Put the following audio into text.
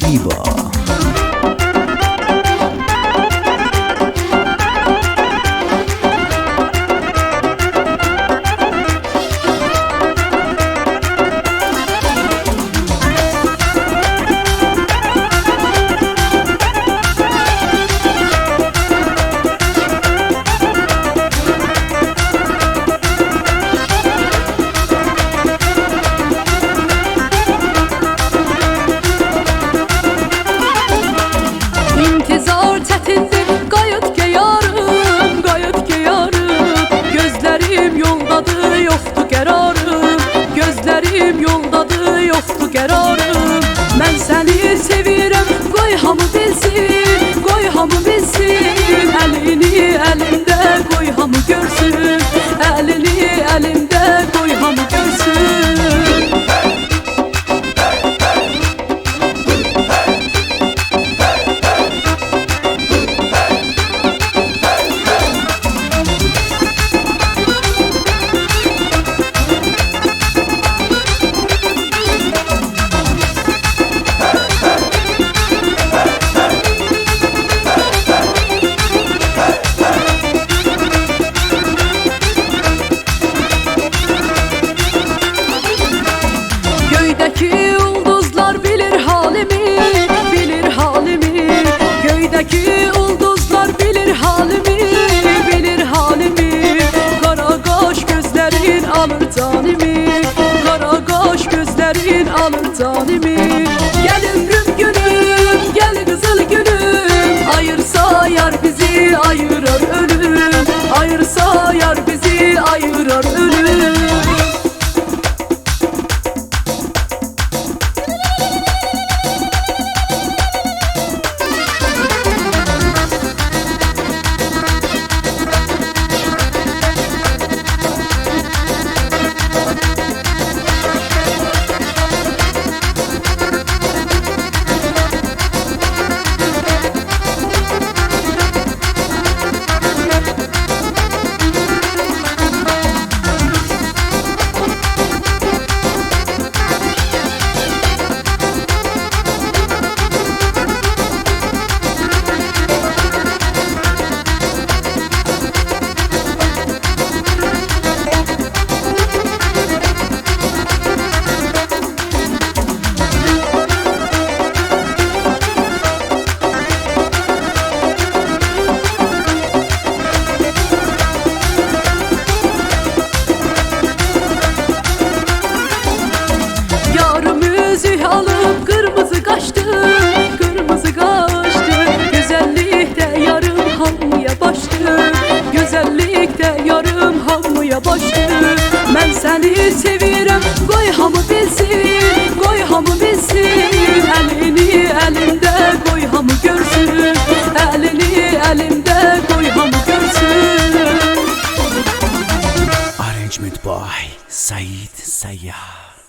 Diva. İntizar çətindir, qayıt ki yarım, qayıt ki yarım. Gözlərim yoldadır, yoxdur qərarım. Gözlərim yoldadır, yoxdur qərarım. Mən səni sevirəm, qoy hamı bilsin, qoy hamı bilsin. Əlini əlimdə qoy hamı görsün, əlini əlimdə qoy hamı görsün. Göydəki ulduzlar bilir halimi, bilir halimi. Göydəki ulduzlar bilir halimi, bilir halimi. Qara qaş gözlərin alır canimi, qara qaş gözlərin alır canimi. Gəl ömrüm günüm, gəl qızıl günüm. Ayırsa yar bizi ayırar ölüm, ayırsa yar bizi ayırar ölüm. Alıp kırmızı kaçtı, kırmızı kaçtı. Güzellikte yarım hamıya baştı, güzellikte yarım hamıya baştı. Ben seni sevirem, qoy hamı bilsin, qoy hamı bilsin. Elini elimde qoy hamı görsün, elini elimde qoy hamı görsün. Arrangement by Said Sayyar.